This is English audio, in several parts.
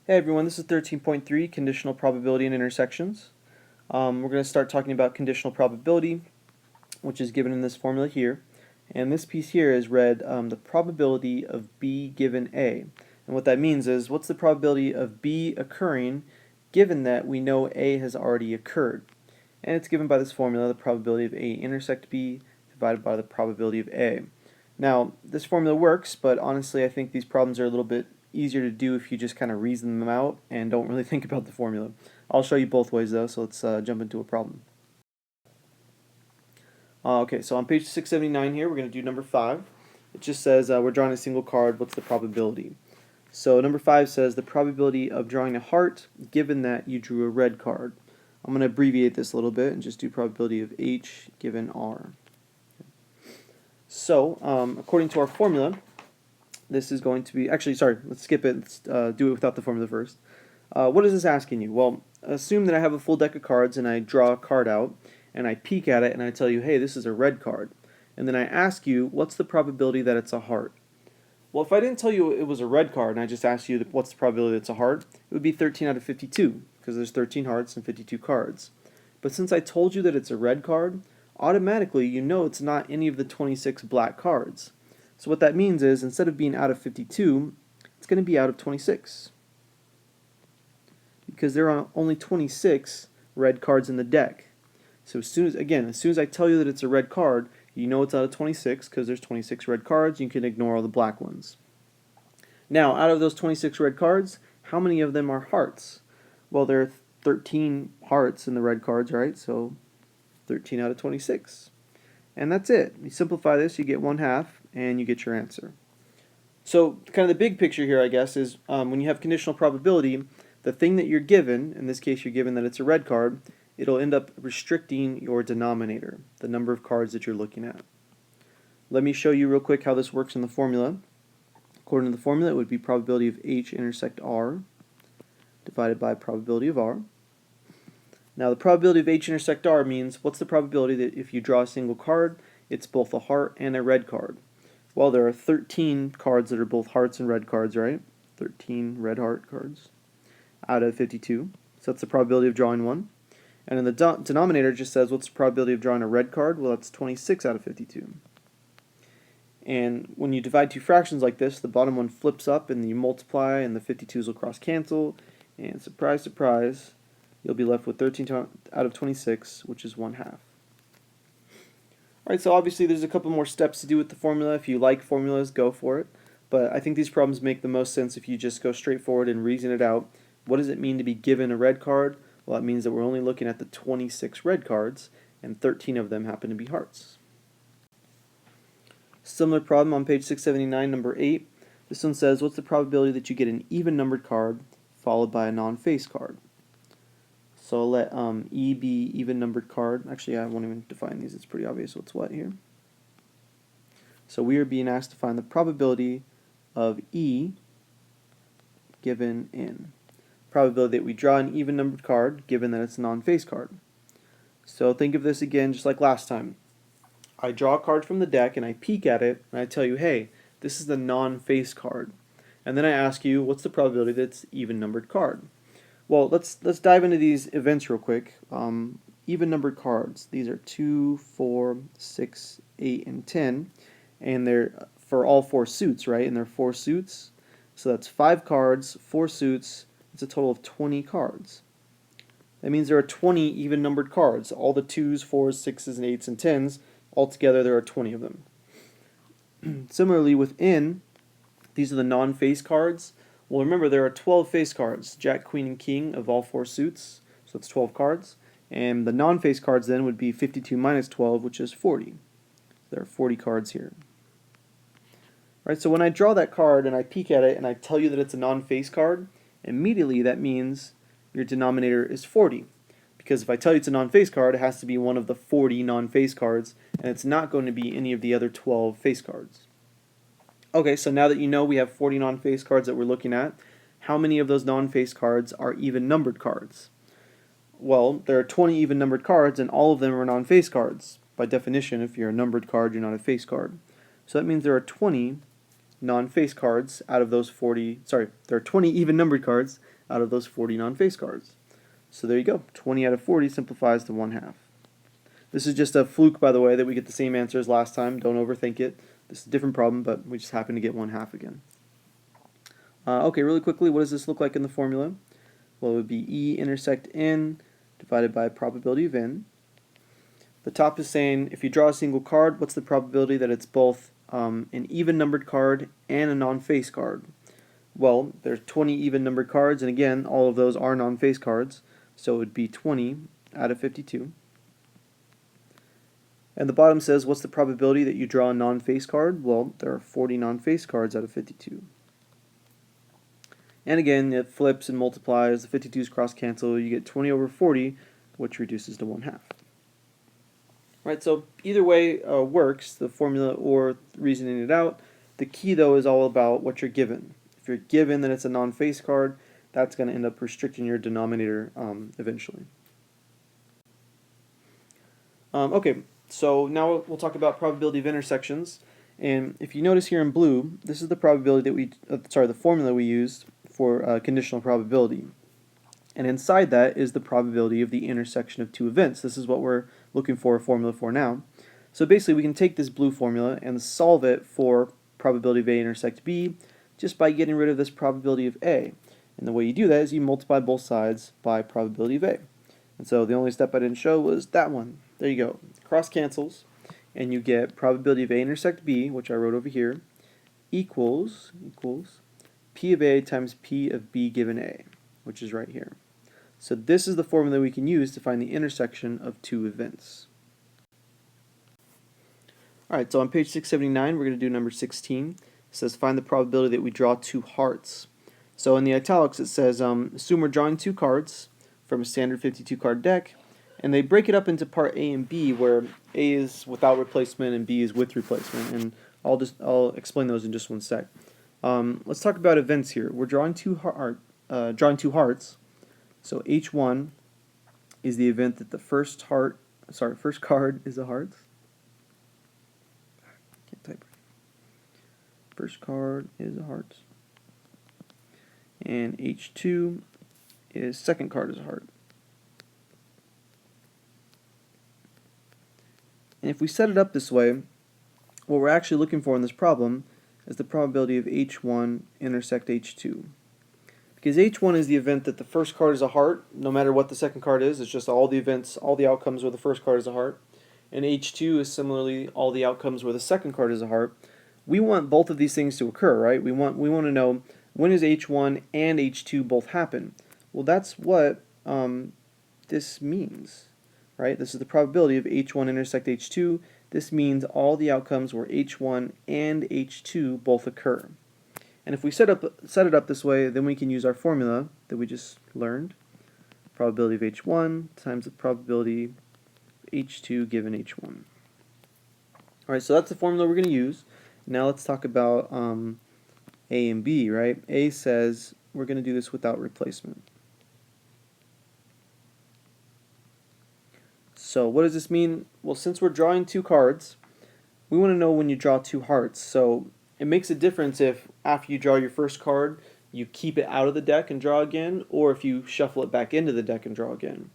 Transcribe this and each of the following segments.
Hey everyone, this is 13.3, Conditional Probability and Intersections. We're going to start talking about conditional probability, which is given in this formula here. And this piece here is read the probability of B given A. And what that means is, what's the probability of B occurring given that we know A has already occurred? And it's given by this formula, the probability of A intersect B divided by the probability of A. Now, this formula works, but honestly I think these problems are a little bit easier to do if you just kind of reason them out and don't really think about the formula. I'll show you both ways though, so let's jump into a problem. Okay, so on page 679 here, we're going to do number 5. It just says we're drawing a single card, what's the probability? So number 5 says the probability of drawing a heart given that you drew a red card. I'm going to abbreviate this a little bit and just do probability of H given R. So, according to our formula, this is going to be, actually, sorry, let's skip it, let's do it without the formula first. What is this asking you? Well, assume that I have a full deck of cards and I draw a card out and I peek at it and I tell you, hey, this is a red card. And then I ask you, what's the probability that it's a heart? Well, if I didn't tell you it was a red card and I just asked you what's the probability that it's a heart, it would be 13 out of 52 because there's 13 hearts and 52 cards. But since I told you that it's a red card, automatically you know it's not any of the 26 black cards. So what that means is, instead of being out of 52, it's going to be out of 26. Because there are only 26 red cards in the deck. So as soon as I tell you that it's a red card, you know it's out of 26 because there's 26 red cards. You can ignore all the black ones. Now, out of those 26 red cards, how many of them are hearts? Well, there are 13 hearts in the red cards, right? So 13 out of 26. And that's it. You simplify this, you get 1/2, and you get your answer. So kind of the big picture here, I guess, is when you have conditional probability, the thing that you're given, in this case you're given that it's a red card, it'll end up restricting your denominator, the number of cards that you're looking at. Let me show you real quick how this works in the formula. According to the formula, it would be probability of H intersect R divided by probability of R. Now the probability of H intersect R means what's the probability that if you draw a single card, it's both a heart and a red card? Well, there are 13 cards that are both hearts and red cards, right? 13 red heart cards out of 52. So that's the probability of drawing one. And in the denominator it just says what's the probability of drawing a red card? Well, that's 26 out of 52. And when you divide two fractions like this, the bottom one flips up and you multiply and the 52s will cross cancel. And surprise, surprise, you'll be left with 13 out of 26, which is 1/2. Alright, so obviously there's a couple more steps to do with the formula. If you like formulas, go for it. But I think these problems make the most sense if you just go straight forward and reason it out. What does it mean to be given a red card? Well, that means that we're only looking at the 26 red cards, and 13 of them happen to be hearts. Similar problem on page 679, number 8. This one says, what's the probability that you get an even numbered card followed by a non-face card? So I'll let E be even numbered card. Actually, I won't even define these. It's pretty obvious what's what here. So we are being asked to find the probability of E given in. Probability that we draw an even numbered card given that it's a non-face card. So think of this again just like last time. I draw a card from the deck and I peek at it and I tell you, hey, this is the non-face card. And then I ask you, what's the probability that it's an even numbered card? Well, let's dive into these events real quick. Even numbered cards. These are 2, 4, 6, 8, and 10. And they're for all 4 suits, right? And they're 4 suits. So that's 5 cards, 4 suits. It's a total of 20 cards. That means there are 20 even numbered cards. All the 2s, 4s, 6s, and 8s, and 10s. Altogether, there are 20 of them. Similarly, within, these are the non-face cards. Well, remember, there are 12 face cards, Jack, Queen, and King of all 4 suits, so that's 12 cards. And the non-face cards then would be 52 minus 12, which is 40. There are 40 cards here. Right, so when I draw that card and I peek at it and I tell you that it's a non-face card, immediately that means your denominator is 40. Because if I tell you it's a non-face card, it has to be one of the 40 non-face cards, and it's not going to be any of the other 12 face cards. Okay, so now that you know we have 40 non-face cards that we're looking at, how many of those non-face cards are even numbered cards? Well, there are 20 even numbered cards and all of them are non-face cards. By definition, if you're a numbered card, you're not a face card. So that means there are 20 non-face cards out of those 40, sorry, there are 20 even numbered cards out of those 40 non-face cards. So there you go, 20 out of 40 simplifies to 1/2. This is just a fluke, by the way, that we get the same answer as last time. Don't overthink it. This is a different problem, but we just happen to get 1/2 again. Okay, really quickly, what does this look like in the formula? Well, it would be E intersect N divided by probability of N. The top is saying if you draw a single card, what's the probability that it's both an even numbered card and a non-face card? Well, there's 20 even numbered cards, and again, all of those are non-face cards, so it would be 20 out of 52. And the bottom says, what's the probability that you draw a non-face card? Well, there are 40 non-face cards out of 52. And again, it flips and multiplies, the 52's cross-cancel, you get 20 over 40, which reduces to 1/2. Right, so either way works, the formula or reasoning it out. The key, though, is all about what you're given. If you're given that it's a non-face card, that's going to end up restricting your denominator eventually. Okay, so now we'll talk about probability of intersections. And if you notice here in blue, this is the probability that the formula we used for conditional probability. And inside that is the probability of the intersection of two events. This is what we're looking for a formula for now. So basically we can take this blue formula and solve it for probability of A intersect B just by getting rid of this probability of A. And the way you do that is you multiply both sides by probability of A. And so the only step I didn't show was that one. There you go. Cross cancels and you get probability of A intersect B, which I wrote over here, equals P of A times P of B given A, which is right here. So this is the formula we can use to find the intersection of two events. Alright, so on page 679 we're going to do number 16. It says find the probability that we draw two hearts. So in the italics it says assume we're drawing two cards from a standard 52 card deck, and they break it up into part A and B, where A is without replacement and B is with replacement, and I'll explain those in just one sec. Let's talk about events here. We're drawing two hearts. So H1 is the event that the first card is a heart. Can't type. First card is a heart. And H2 is second card is a heart. And if we set it up this way, what we're actually looking for in this problem is the probability of H1 intersect H2. Because H1 is the event that the first card is a heart, no matter what the second card is. It's just all the events, all the outcomes where the first card is a heart. And H2 is similarly all the outcomes where the second card is a heart. We want both of these things to occur, right? We want to know, when does H1 and H2 both happen? Well, that's what this means, right? This is the probability of H1 intersect H2. This means all the outcomes where H1 and H2 both occur. And if we set it up this way, then we can use our formula that we just learned. Probability of H1 times the probability of H2 given H1. Alright, so that's the formula we're going to use. Now let's talk about A and B, right? A says we're going to do this without replacement. So what does this mean? Well, since we're drawing two cards, we want to know when you draw two hearts. So it makes a difference if after you draw your first card, you keep it out of the deck and draw again, or if you shuffle it back into the deck and draw again.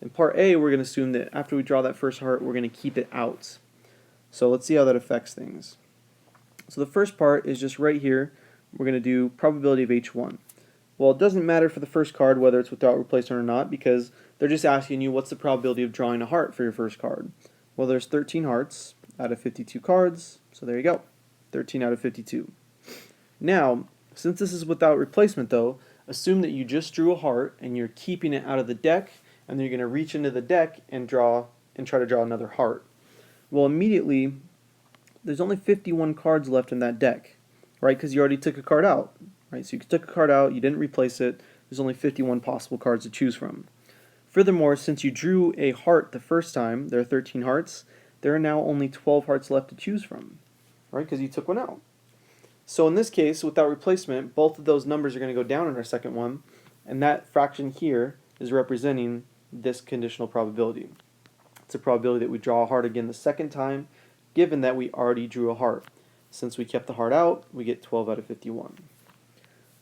In part A, we're going to assume that after we draw that first heart, we're going to keep it out. So let's see how that affects things. So the first part is just right here. We're going to do probability of H1. Well, it doesn't matter for the first card whether it's without replacement or not, because they're just asking you what's the probability of drawing a heart for your first card. Well, there's 13 hearts out of 52 cards, so there you go. 13 out of 52. Now, since this is without replacement though, assume that you just drew a heart and you're keeping it out of the deck, and then you're going to reach into the deck and try to draw another heart. Well, immediately, there's only 51 cards left in that deck, right? Because you already took a card out, right? So you took a card out, you didn't replace it, there's only 51 possible cards to choose from. Furthermore, since you drew a heart the first time, there are 13 hearts, there are now only 12 hearts left to choose from, right? Because you took one out. So in this case, without replacement, both of those numbers are going to go down in our second one, and that fraction here is representing this conditional probability. It's a probability that we draw a heart again the second time, given that we already drew a heart. Since we kept the heart out, we get 12 out of 51.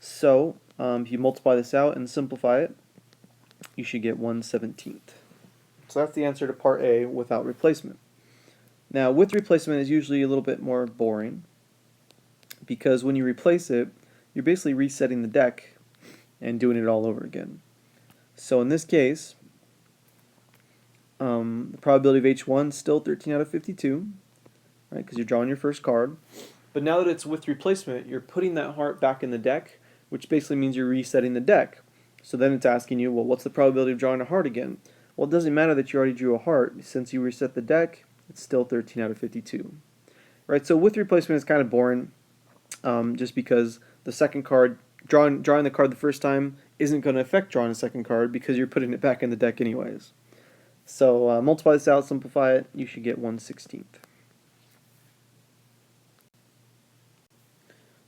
So, if you multiply this out and simplify it, you should get 1/17. So that's the answer to part A without replacement. Now, with replacement is usually a little bit more boring, because when you replace it, you're basically resetting the deck and doing it all over again. So in this case, the probability of H1 is still 13 out of 52, right, because you're drawing your first card. But now that it's with replacement, you're putting that heart back in the deck, which basically means you're resetting the deck. So then it's asking you, well, what's the probability of drawing a heart again? Well, it doesn't matter that you already drew a heart. Since you reset the deck, it's still 13 out of 52. Right, so with replacement is kind of boring, just because the second card, drawing the card the first time isn't going to affect drawing a second card because you're putting it back in the deck anyways. So multiply this out, simplify it, you should get 1/16.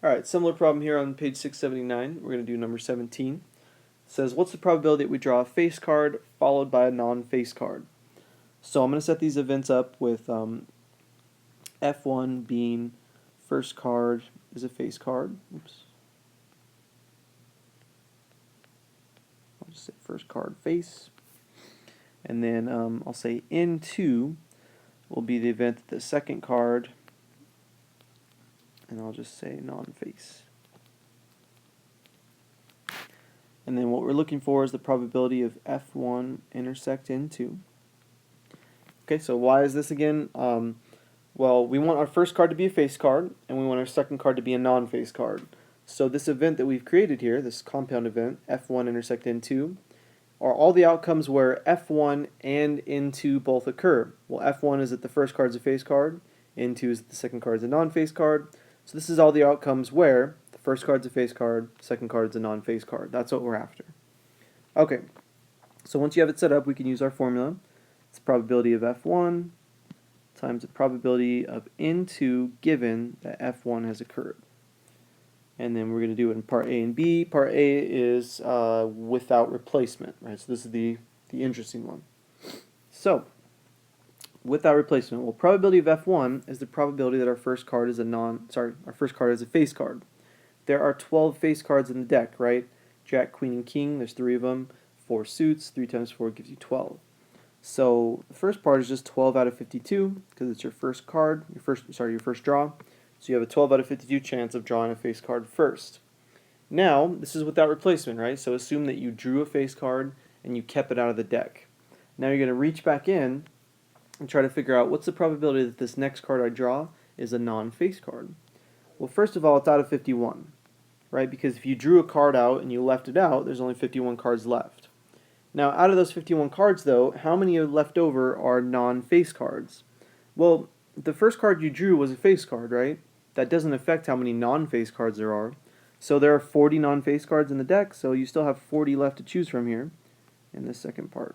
Alright, similar problem here on page 679. We're going to do number 17. It says, what's the probability that we draw a face card followed by a non-face card? So I'm going to set these events up with F1 being first card is a face card. Oops. I'll just say first card face. And then I'll say N2 will be the event that the second card, and I'll just say non-face. And then what we're looking for is the probability of F1 intersect N2. Okay, so why is this again? Well, we want our first card to be a face card, and we want our second card to be a non-face card. So this event that we've created here, this compound event, F1 intersect N2, are all the outcomes where F1 and N2 both occur. Well, F1 is that the first card is a face card, N2 is that the second card is a non-face card. So this is all the outcomes where the first card is a face card, second card is a non-face card. That's what we're after. Okay, so once you have it set up, we can use our formula. It's the probability of F1 times the probability of N2 given that F1 has occurred. And then we're going to do it in part A and B. Part A is without replacement, right? So this is the interesting one. So, without replacement, well, probability of F1 is the probability that our first card is our first card is a face card. There are 12 face cards in the deck, right? Jack, Queen, and King. There's 3 of them. 4 suits. 3 times 4 gives you 12. So the first part is just 12 out of 52 because it's your first card, your first draw. So you have a 12 out of 52 chance of drawing a face card first. Now, this is without replacement, right? So assume that you drew a face card and you kept it out of the deck. Now you're going to reach back in and try to figure out what's the probability that this next card I draw is a non-face card. Well, first of all, it's out of 51, right? Because if you drew a card out and you left it out, there's only 51 cards left. Now, out of those 51 cards, though, how many are left over are non-face cards? Well, the first card you drew was a face card, right? That doesn't affect how many non-face cards there are. So there are 40 non-face cards in the deck, so you still have 40 left to choose from here in this second part.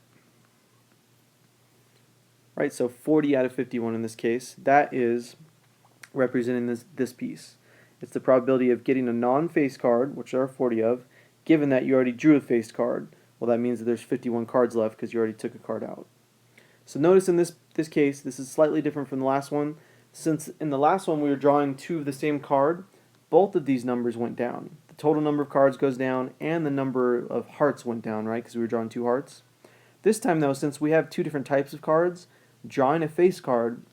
Right, so 40 out of 51 in this case. That is representing this piece. It's the probability of getting a non-face card, which there are 40 of, given that you already drew a face card. Well, that means that there's 51 cards left because you already took a card out. So notice in this case, this is slightly different from the last one. Since in the last one we were drawing 2 of the same card, both of these numbers went down. The total number of cards goes down and the number of hearts went down, right, because we were drawing 2 hearts. This time, though, since we have 2 different types of cards, drawing a face card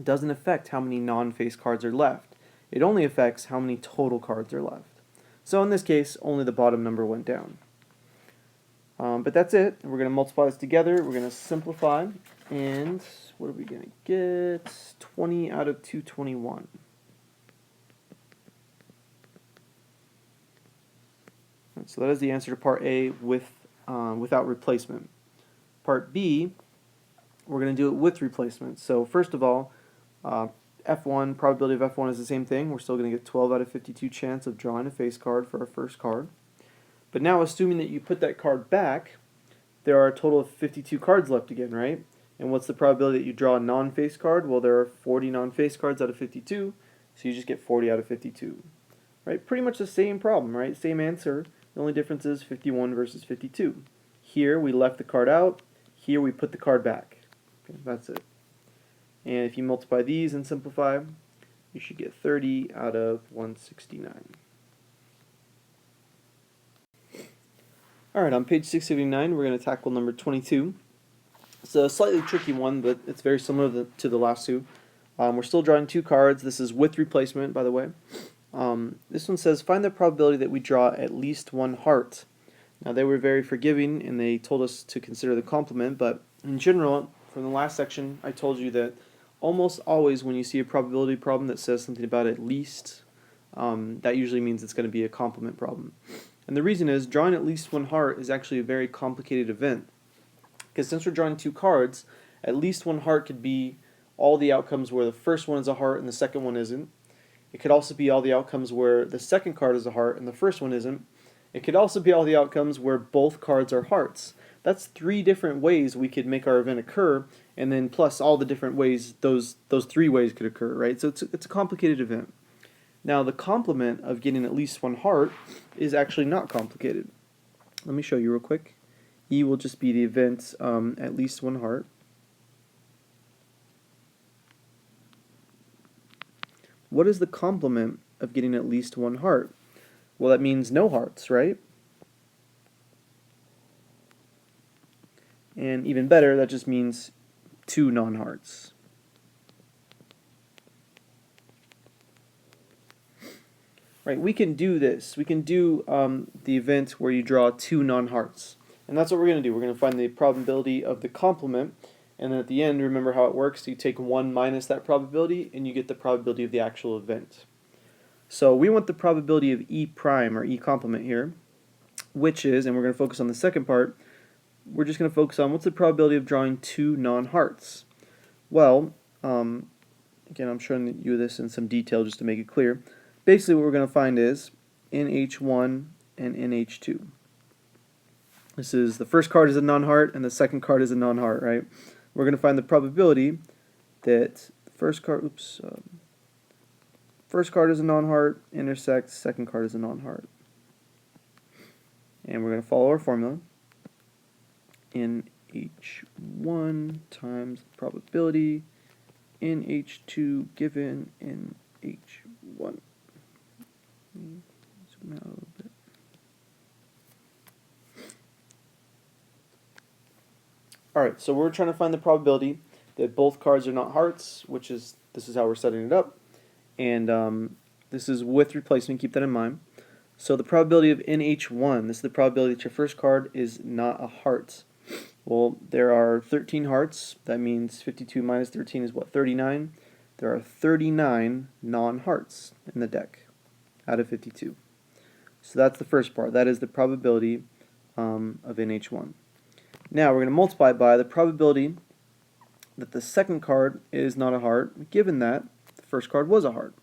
doesn't affect how many non-face cards are left. It only affects how many total cards are left. So in this case, only the bottom number went down. But that's it. We're going to multiply this together. We're going to simplify. And what are we going to get? 20 out of 221. So that is the answer to part A without replacement. Part B, we're going to do it with replacement. So first of all, F1, probability of F1 is the same thing. We're still going to get 12 out of 52 chance of drawing a face card for our first card. But now, assuming that you put that card back, there are a total of 52 cards left again, right? And what's the probability that you draw a non-face card? Well, there are 40 non-face cards out of 52, so you just get 40 out of 52. Right? Pretty much the same problem, right? Same answer. The only difference is 51 versus 52. Here, we left the card out. Here, we put the card back. Okay, that's it. And if you multiply these and simplify, you should get 30 out of 169. Alright, on page 679, we're going to tackle number 22. It's a slightly tricky one, but it's very similar to the last two. We're still drawing two cards. This is with replacement, by the way. This one says, find the probability that we draw at least one heart. Now, they were very forgiving, and they told us to consider the complement, but in general, from the last section, I told you that almost always when you see a probability problem that says something about at least, that usually means it's going to be a complement problem. And the reason is, drawing at least one heart is actually a very complicated event. Because since we're drawing two cards, at least one heart could be all the outcomes where the first one is a heart and the second one isn't. It could also be all the outcomes where the second card is a heart and the first one isn't. It could also be all the outcomes where both cards are hearts. That's three different ways we could make our event occur, and then plus all the different ways those three ways could occur, right? So it's a complicated event. Now, the complement of getting at least one heart is actually not complicated. Let me show you real quick. E will just be the event at least one heart. What is the complement of getting at least one heart? Well, that means no hearts, right? And even better, that just means two non-hearts. Right, we can do this. We can do the event where you draw two non-hearts. And that's what we're going to do. We're going to find the probability of the complement. And then at the end, remember how it works. You take 1 minus that probability, and you get the probability of the actual event. So we want the probability of E prime, or E complement here, which is, and we're going to focus on the second part, we're just going to focus on what's the probability of drawing two non-hearts. Well, again, I'm showing you this in some detail just to make it clear. Basically what we're going to find is NH1 and NH2. This is, the first card is a non-heart and the second card is a non-heart, right? We're going to find the probability that the first card, first card is a non-heart, intersects, second card is a non-heart. And we're going to follow our formula. NH1 times the probability NH2 given NH1. Zoom out a little bit. Alright, so we're trying to find the probability that both cards are not hearts, which is, this is how we're setting it up. And this is with replacement, keep that in mind. So the probability of NH1, this is the probability that your first card is not a heart. Well, there are 13 hearts. That means 52 minus 13 is what, 39? There are 39 non-hearts in the deck out of 52. So that's the first part. That is the probability of NH1. Now we're going to multiply by the probability that the second card is not a heart, given that the first card was a heart.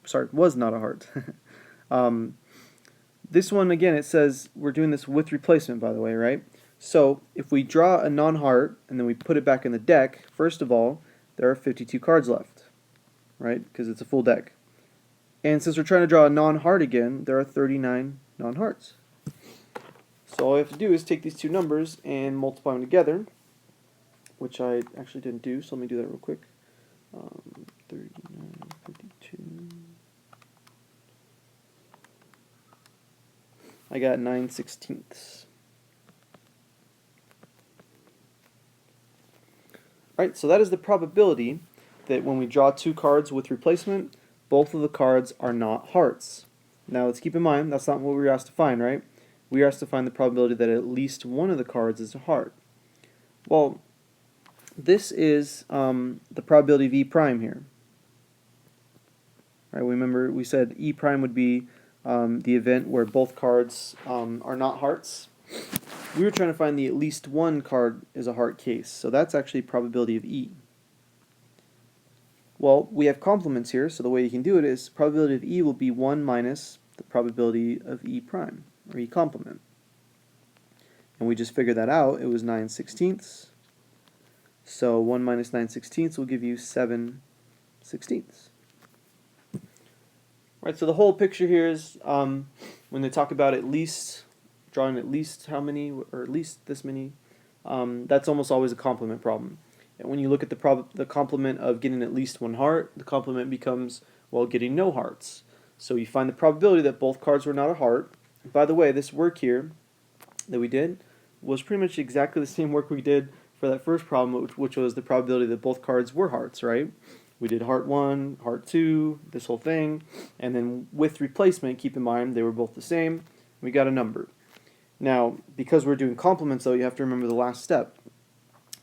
Sorry, was not a heart. This one, again, it says we're doing this with replacement, by the way, right? So if we draw a non-heart and then we put it back in the deck, first of all, there are 52 cards left, right? Because it's a full deck. And since we're trying to draw a non-heart again, there are 39 non-hearts. So all we have to do is take these two numbers and multiply them together, which I actually didn't do, so let me do that real quick. 39, 52. I got 9/16. Alright, so that is the probability that when we draw two cards with replacement, both of the cards are not hearts. Now let's keep in mind, that's not what we were asked to find, right? We are asked to find the probability that at least one of the cards is a heart. Well, this is the probability of E prime here. Right, remember we said E prime would be the event where both cards are not hearts. We were trying to find the at least one card is a heart case, so that's actually probability of E. Well, we have complements here, so the way you can do it is probability of E will be 1 minus the probability of E prime, or E complement. And we just figured that out. It was 9/16. So 1 minus 9/16 will give you 7/16. Right, so the whole picture here is when they talk about at least, drawing at least how many, or at least this many, that's almost always a complement problem. And when you look at the complement of getting at least one heart, the complement becomes, Well, getting no hearts. So you find the probability that both cards were not a heart. By the way, this work here that we did was pretty much exactly the same work we did for that first problem, which was the probability that both cards were hearts, right? We did heart 1, heart 2, this whole thing, and then with replacement, keep in mind they were both the same, we got a number. Now, because we're doing complements though, you have to remember the last step.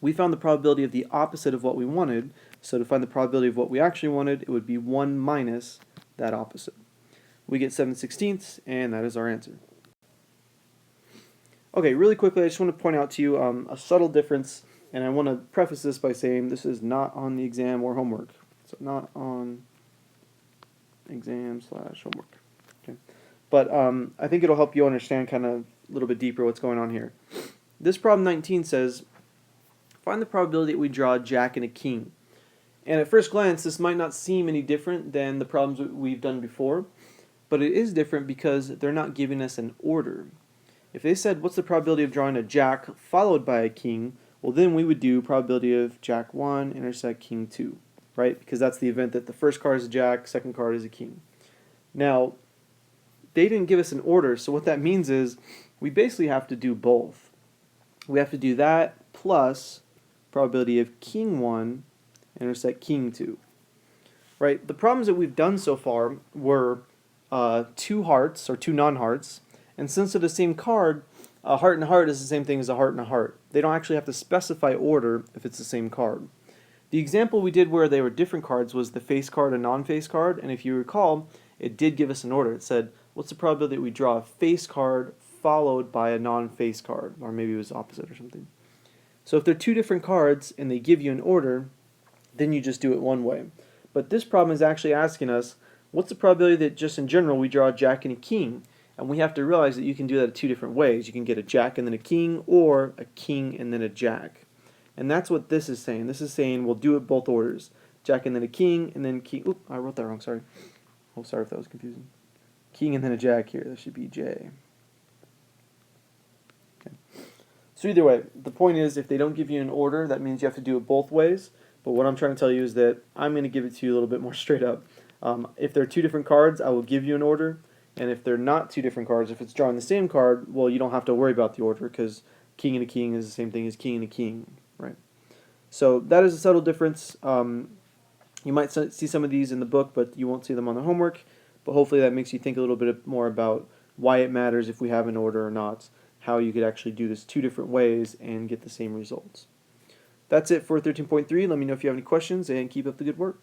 We found the probability of the opposite of what we wanted, so to find the probability of what we actually wanted, it would be 1 minus that opposite. We get 7/16, and that is our answer. Okay, really quickly, I just want to point out to you a subtle difference, and I want to preface this by saying this is not on the exam or homework. So not on exam/homework. Okay, but I think it'll help you understand kind of a little bit deeper what's going on here. This problem 19 says, find the probability that we draw a jack and a king. And at first glance, this might not seem any different than the problems we've done before, but it is different because they're not giving us an order. If they said, what's the probability of drawing a jack followed by a king, well then we would do probability of jack 1 intersect king 2, right? Because that's the event that the first card is a jack, second card is a king. Now, they didn't give us an order, so what that means is we basically have to do both. We have to do that plus probability of king 1 intersect king 2. Right? The problems that we've done so far were 2 hearts or 2 non-hearts, and since they're the same card, a heart and a heart is the same thing as a heart and a heart. They don't actually have to specify order if it's the same card. The example we did where they were different cards was the face card and non-face card, and if you recall, it did give us an order. It said, what's the probability that we draw a face card followed by a non-face card, or maybe it was opposite or something. So if they're 2 different cards and they give you an order, then you just do it one way. But this problem is actually asking us, what's the probability that just in general we draw a jack and a king? And we have to realize that you can do that 2 different ways. You can get a jack and then a king, or a king and then a jack. And that's what this is saying. This is saying we'll do it both orders. Jack and then a king, and then king. Oop, I wrote that wrong, sorry. Oh, sorry if that was confusing. King and then a jack here. That should be J. Okay. So either way, the point is if they don't give you an order, that means you have to do it both ways. But what I'm trying to tell you is that I'm going to give it to you a little bit more straight up. If there are 2 different cards, I will give you an order. And if they're not 2 different cards, if it's drawing the same card, well, you don't have to worry about the order because king and a king is the same thing as king and a king, right? So that is a subtle difference. You might see some of these in the book, but you won't see them on the homework. But hopefully that makes you think a little bit more about why it matters if we have an order or not, how you could actually do this 2 different ways and get the same results. That's it for 13.3. Let me know if you have any questions, and keep up the good work.